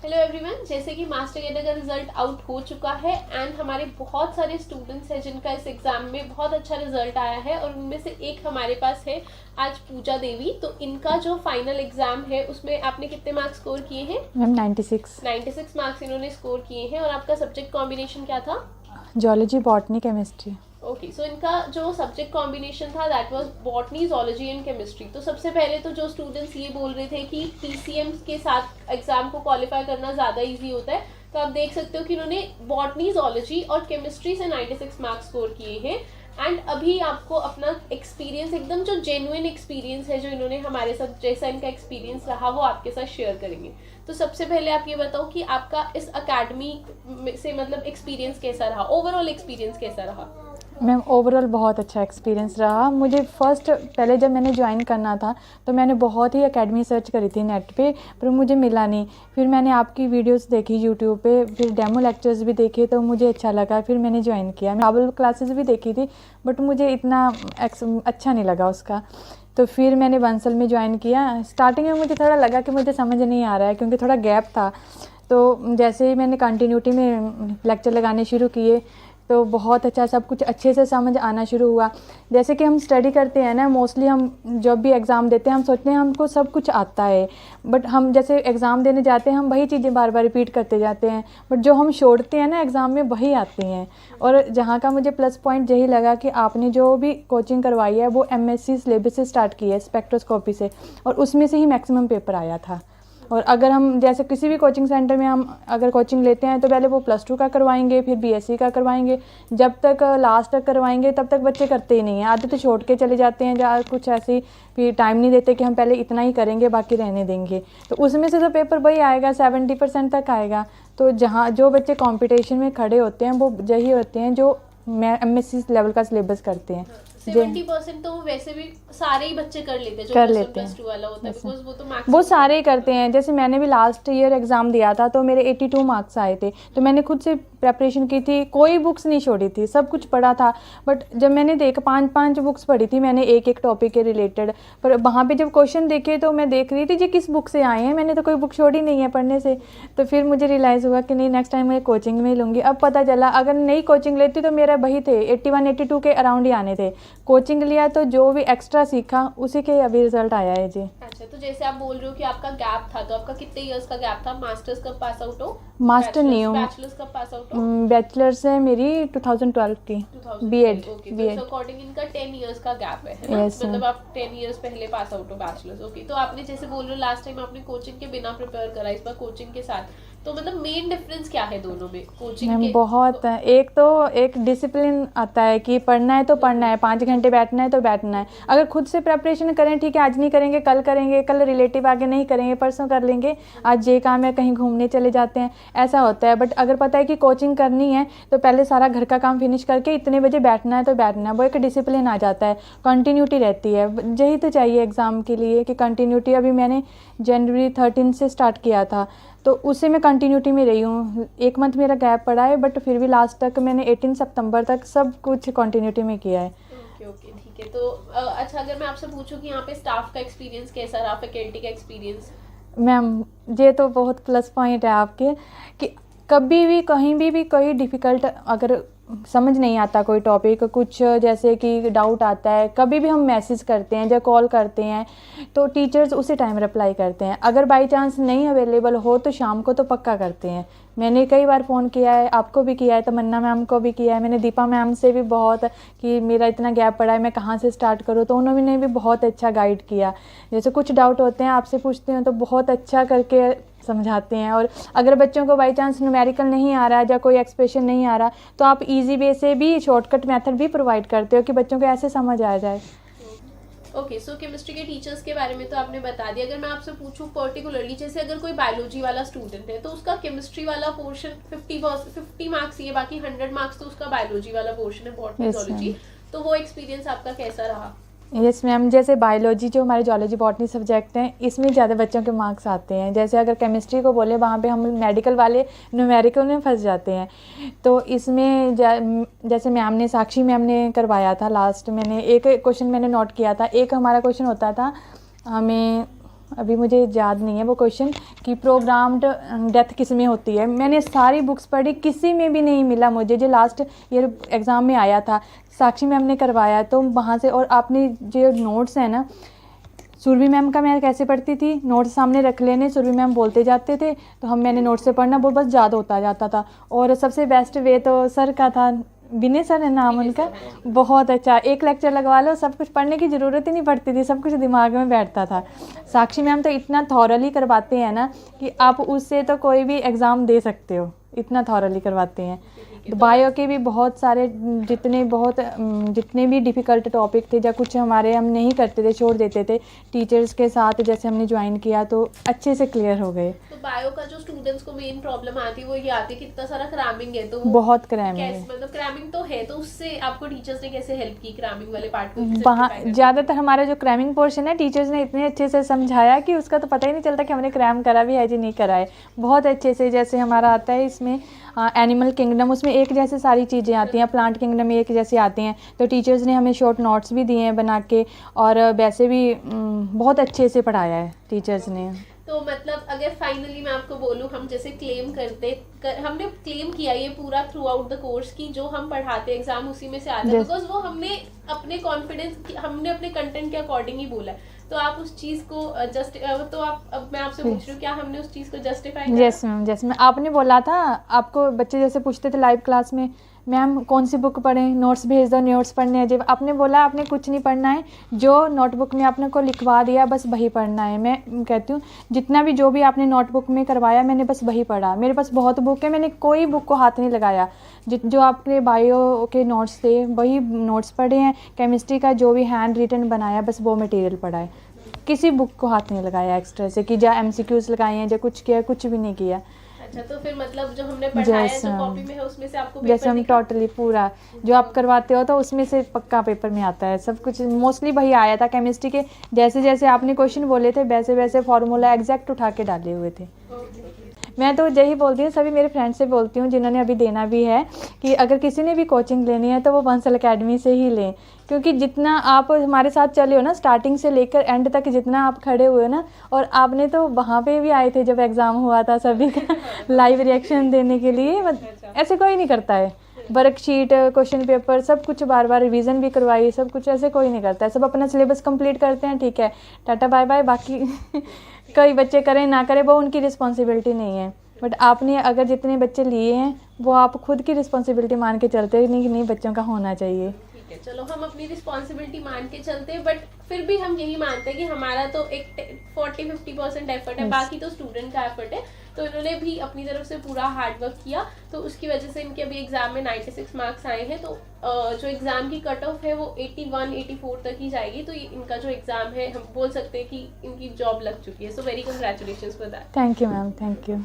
Hello everyone, जैसे कि master cadre का रिजल्ट आउट हो चुका है एंड हमारे बहुत सारे स्टूडेंट्स हैं जिनका इस एग्जाम में बहुत अच्छा रिजल्ट आया है और उनमें से एक हमारे पास है आज पूजा देवी। तो इनका जो फाइनल एग्जाम है उसमें आपने कितने मार्क्स स्कोर किए हैं? मैम 96 मार्क्स इन्होंने स्कोर किए हैं। और आपका सब्जेक्ट कॉम्बिनेशन क्या था? Zoology, botany, chemistry. ओके, सो इनका जो सब्जेक्ट कॉम्बिनेशन था that was botany, zoology and chemistry. तो सबसे पहले तो जो स्टूडेंट्स ये बोल रहे थे कि पीसीएम के साथ एग्जाम को क्वालिफाई करना ज़्यादा इजी होता है, तो आप देख सकते हो कि इन्होंने बॉटनी, जोलॉजी और केमिस्ट्री से 96 मार्क्स स्कोर किए हैं। एंड अभी आपको अपना एक्सपीरियंस, एकदम जो जेन्युइन एक्सपीरियंस है जो इन्होंने हमारे साथ, जैसा इनका एक्सपीरियंस रहा वो आपके साथ शेयर करेंगे। तो सबसे पहले आप ये बताओ कि आपका इस अकेडमी से मतलब एक्सपीरियंस कैसा रहा, ओवरऑल एक्सपीरियंस कैसा रहा? मैम ओवरऑल बहुत अच्छा एक्सपीरियंस रहा। मुझे पहले जब मैंने ज्वाइन करना था तो मैंने बहुत ही एकेडमी सर्च करी थी नेट पे, पर मुझे मिला नहीं। फिर मैंने आपकी वीडियोस देखी यूट्यूब पे, फिर डेमो लेक्चर्स भी देखे तो मुझे अच्छा लगा, फिर मैंने ज्वाइन किया। मैं डबल क्लासेस भी देखी थी बट मुझे इतना अच्छा नहीं लगा उसका, तो फिर मैंने बंसल में ज्वाइन किया। स्टार्टिंग में मुझे थोड़ा लगा कि मुझे समझ नहीं आ रहा है क्योंकि थोड़ा गैप था। तो जैसे ही मैंने कंटिन्यूटी में लेक्चर लगाने शुरू किए तो बहुत अच्छा, सब कुछ अच्छे से समझ आना शुरू हुआ। जैसे कि हम स्टडी करते हैं ना, मोस्टली हम जब भी एग्ज़ाम देते हैं हम सोचते हैं हमको सब कुछ आता है, बट हम जैसे एग्ज़ाम देने जाते हैं हम वही चीज़ें बार बार रिपीट करते जाते हैं, बट जो हम छोड़ते हैं ना एग्ज़ाम में वही आती हैं। और जहाँ का मुझे प्लस पॉइंट यही लगा कि आपने जो भी कोचिंग करवाई है वो एमएससी सिलेबस से स्टार्ट की है, स्पेक्ट्रोस्कोपी से, और उसमें से ही मैक्सिमम पेपर आया था। और अगर हम जैसे किसी भी कोचिंग सेंटर में हम अगर कोचिंग लेते हैं तो पहले वो +2 का करवाएंगे, फिर बीएससी का करवाएंगे, जब तक लास्ट तक करवाएंगे तब तक बच्चे करते ही नहीं हैं, आधे तो छोड़ के चले जाते हैं, जहाँ कुछ ऐसी फिर टाइम नहीं देते कि हम पहले इतना ही करेंगे बाकी रहने देंगे। तो उसमें से तो पेपर वही आएगा, 70% तक आएगा। तो जहाँ जो बच्चे कॉम्पिटिशन में खड़े होते हैं वो यही होते हैं जो एमएससी लेवल का सिलेबस करते हैं। 70% तो वैसे भी सारे ही बच्चे कर लेते हैं जो कर लेते हैं, +2 वाला होता है, बिकॉज वो तो वो सारे ही करते हैं। जैसे मैंने भी लास्ट ईयर एग्ज़ाम दिया था तो मेरे 82 मार्क्स आए थे, तो मैंने खुद से प्रेपरेशन की थी, कोई बुक्स नहीं छोड़ी थी, सब कुछ पढ़ा था। बट जब मैंने 5 बुक्स पढ़ी थी मैंने एक एक टॉपिक के रिलेटेड, पर वहाँ पे जब क्वेश्चन देखे तो मैं देख रही थी ये किस बुक से आए हैं, मैंने तो कोई बुक छोड़ी नहीं है पढ़ने से। तो फिर मुझे रियलाइज़ हुआ कि नहीं, नेक्स्ट टाइम मैं कोचिंग में लूँगी। अब पता चला अगर नई कोचिंग लेती तो मेरा वही थे 81-82 के अराउंड ही आने थे। कोचिंग लिया तो जो भी एक्स्ट्रा सीखा उसी के अभी रिजल्ट आया है जी। अच्छा, तो जैसे आप बोल रहे हो कि आपका गैप था, तो आपका कितने इयर्स का गैप था? मास्टर्स कब पास आउट हो? मास्टर नहीं हूँ, बैचलर्स कब पास आउट हो? बैचलर्स है मेरी 2012 की, बीएड। अकॉर्डिंग इनका 10 इयर्स का गैप है ना? Yes, मतलब आप 10 इयर्स पहले पास आउट हो बैचलर्स। ओके, तो आपने जैसे बोल रहे हो लास्ट टाइम आपने कोचिंग के बिना प्रिपेयर करा, इस बार कोचिंग के साथ, तो मतलब मेन डिफरेंस क्या है दोनों में कोचिंग मैम के? बहुत है। एक तो एक डिसिप्लिन आता है कि पढ़ना है तो पढ़ना है, 5 घंटे बैठना है तो बैठना है। अगर खुद से प्रेपरेशन करें, ठीक है आज नहीं करेंगे कल करेंगे, कल रिलेटिव आगे नहीं करेंगे परसों कर लेंगे, आज ये काम है कहीं घूमने चले जाते हैं, ऐसा होता है। बट अगर पता है कि कोचिंग करनी है तो पहले सारा घर का काम फिनिश करके इतने बजे बैठना है तो बैठना है, वो एक डिसिप्लिन आ जाता है, कंटिन्यूटी रहती है। यही तो चाहिए एग्ज़ाम के लिए कि कंटिन्यूटी। अभी मैंने जनवरी 13 से स्टार्ट किया था तो उससे मैं कंटिन्यूटी में रही हूँ। 1 मंथ मेरा गैप पड़ा है बट फिर भी लास्ट तक मैंने 18 सितंबर तक सब कुछ कंटिन्यूटी में किया है। ओके, ठीक है। तो अच्छा, अगर मैं आपसे पूछूं कि यहाँ पे स्टाफ का एक्सपीरियंस कैसा रहा, फैकल्टी का एक्सपीरियंस? मैम ये तो बहुत प्लस पॉइंट है आपके कि कभी भी कहीं भी कोई डिफ़िकल्ट अगर समझ नहीं आता कोई टॉपिक, कुछ जैसे कि डाउट आता है, कभी भी हम मैसेज करते हैं या कॉल करते हैं तो टीचर्स उसी टाइम रिप्लाई करते हैं। अगर बाई चांस नहीं अवेलेबल हो तो शाम को तो पक्का करते हैं। मैंने कई बार फ़ोन किया है, आपको भी किया है, तमन्ना मैम को भी किया है, मैंने दीपा मैम से भी बहुत कि मेरा इतना गैप पड़ा है मैं कहाँ से स्टार्ट करूँ, तो उन्होंने भी बहुत अच्छा गाइड किया। जैसे कुछ डाउट होते हैं आपसे पूछते हैं तो बहुत अच्छा करके समझाते हैं। और अगर बच्चों को बाई चांस न्यूमेरिकल नहीं आ रहा है या कोई एक्सप्रेशन नहीं आ रहा तो आप इजी वे से भी शॉर्टकट मेथड भी प्रोवाइड करते हो कि बच्चों को ऐसे समझ आ जाए। ओके, सो केमिस्ट्री के टीचर्स के बारे में तो आपने बता दिया। अगर मैं आपसे पूछूं पर्टिकुलरली, जैसे अगर कोई बायोलॉजी वाला स्टूडेंट है तो उसका केमिस्ट्री वाला पोर्शन 50 मार्क्स ही है, बाकी 100 मार्क्स तो उसका बायोलॉजी वाला पोर्शन है, बॉटनी, जूलॉजी। तो वो एक्सपीरियंस आपका कैसा रहा? यस मैम, जैसे बायोलॉजी जो हमारे जूलॉजी बॉटनी सब्जेक्ट हैं इसमें ज़्यादा बच्चों के मार्क्स आते हैं। जैसे अगर केमिस्ट्री को बोले वहाँ पे हम मेडिकल वाले न्यूमेरिकल में फंस जाते हैं। तो इसमें जैसे मैम ने, साक्षी मैम ने करवाया था लास्ट, मैंने एक क्वेश्चन मैंने नोट किया था। एक हमारा क्वेश्चन होता था, हमें अभी मुझे याद नहीं है वो क्वेश्चन कि प्रोग्राम्ड डेथ किस में होती है। मैंने सारी बुक्स पढ़ी, किसी में भी नहीं मिला मुझे। जो लास्ट ईयर एग्ज़ाम में आया था, साक्षी मैम ने करवाया, तो वहाँ से। और आपने जो नोट्स है ना, सुरभि मैम का मैं कैसे पढ़ती थी, नोट्स सामने रख लेने, सुरभि मैम बोलते जाते थे तो मैंने नोट्स से पढ़ना, वो बस याद होता जाता था। और सबसे बेस्ट वे तो सर का था, विनय सर है नाम उनका, बहुत अच्छा। एक लेक्चर लगवा लो, सब कुछ पढ़ने की ज़रूरत ही नहीं पड़ती थी, सब कुछ दिमाग में बैठता था। साक्षी मैम तो इतना थॉरली करवाते हैं ना कि आप उससे तो कोई भी एग्ज़ाम दे सकते हो, इतना थॉरली करवाते हैं। तो बायो के भी बहुत सारे जितने भी डिफ़िकल्ट टॉपिक थे, या कुछ हमारे हम नहीं करते थे, छोड़ देते थे, टीचर्स के साथ जैसे हमने ज्वाइन किया तो अच्छे से क्लियर हो गए। तो बायो का जो स्टूडेंट्स को मेन प्रॉब्लम आती है वो ये आती है कि इतना सारा क्रैमिंग है, तो वो बहुत क्रैमिंग है, मतलब क्रैमिंग तो है, तो उससे आपको टीचर्स ने कैसे हेल्प की क्रैमिंग वाले पार्ट को? वहाँ ज़्यादातर हमारा जो क्रैमिंग पोर्शन है, टीचर्स ने इतने अच्छे से समझाया कि उसका तो पता ही नहीं चलता कि हमने क्रैम करा भी है जी नहीं करा है, बहुत अच्छे से। जैसे हमारा आता है इसमें एनिमल किंगडम, उसमें एक जैसे सारी चीज़ें आती हैं, प्लांट किंगडम में एक जैसी आती हैं, तो टीचर्स ने हमें शॉर्ट नोट्स भी दिए हैं बना के, और वैसे भी बहुत अच्छे से पढ़ाया है टीचर्स ने। तो मतलब अगर फाइनली मैं आपको बोलूँ, हम जैसे हमने क्लेम किया ये पूरा थ्रू आउट द कोर्स की जो हम पढ़ाते हैं एग्जाम उसी में से आता है, बिकॉज वो हमने अपने कॉन्फिडेंस, हमने अपने कंटेंट के अकॉर्डिंग ही बोला है। तो आप उस चीज़ को तो आप, अब मैं आपसे पूछ रही हूँ, क्या हमने उस चीज़ को जस्टिफाई किया? यस मैम, जैसे मैं आपने बोला था, आपको बच्चे जैसे पूछते थे लाइव क्लास में, मैम कौन सी बुक पढ़ें, नोट्स भेज दो, नोट्स पढ़ने हैं। जब आपने बोला आपने कुछ नहीं पढ़ना है, जो नोटबुक में आपने को लिखवा दिया बस वही पढ़ना है। मैं कहती हूँ जितना भी जो भी आपने नोटबुक में करवाया मैंने बस वही पढ़ा। मेरे पास बहुत बुक है, मैंने कोई बुक को हाथ नहीं लगाया। जो आपके बायो के नोट्स थे वही नोट्स पढ़े हैं, केमिस्ट्री का जो भी हैंड रिटन बनाया बस वो मटेरियल पढ़ा है, किसी बुक को हाथ नहीं लगाया एक्स्ट्रा से कि जा MCQs लगाए हैं, या कुछ किया, कुछ भी नहीं किया। अच्छा, तो फिर मतलब जो हमने पढ़ाया है, जो कॉपी में है उसमें से आपको जैसे हम टोटली पूरा जो आप करवाते हो तो उसमें से पक्का पेपर में आता है, सब कुछ मोस्टली वही आया था। केमिस्ट्री के जैसे जैसे आपने क्वेश्चन बोले थे वैसे वैसे फार्मूला एग्जैक्ट उठा के डाले हुए थे। मैं तो यही बोलती हूँ, सभी मेरे फ्रेंड्स से बोलती हूँ जिन्होंने अभी देना भी है, कि अगर किसी ने भी कोचिंग लेनी है तो वो बंसल एकेडमी से ही लें, क्योंकि जितना आप हमारे साथ चले हो ना, स्टार्टिंग से लेकर एंड तक जितना आप खड़े हुए हो ना, और आपने तो वहाँ पे भी आए थे जब एग्ज़ाम हुआ था सभी का लाइव रिएक्शन देने के लिए, ऐसे कोई नहीं करता है। वर्कशीट, क्वेश्चन पेपर, सब कुछ बार बार रिवीजन भी करवाई, सब कुछ ऐसे कोई नहीं करता है। सब अपना सिलेबस कंप्लीट करते हैं, ठीक है, टाटा बाय बाय। बाकी कई बच्चे करें ना करें वो उनकी रिस्पॉन्सिबिलिटी नहीं है, बट आपने अगर जितने बच्चे लिए हैं वो आप खुद की रिस्पॉन्सिबिलिटी मान के चलते नहीं कि नहीं बच्चों का होना चाहिए। ठीक है, चलो हम अपनी रिस्पॉन्सिबिलिटी मान के चलते हैं, बट फिर भी हम यही मानते हैं कि हमारा तो एक 40-50% एफर्ट है, बाकी तो स्टूडेंट का एफर्ट है। तो इन्होंने भी अपनी तरफ से पूरा हार्ड वर्क किया, तो उसकी वजह से इनके अभी एग्जाम में 96 मार्क्स आए हैं। तो जो एग्जाम की कट ऑफ है वो 81-84 तक ही जाएगी। तो इनका जो एग्जाम है हम बोल सकते हैं कि इनकी जॉब लग चुकी है। So very congratulations for that. Thank you ma'am, thank you.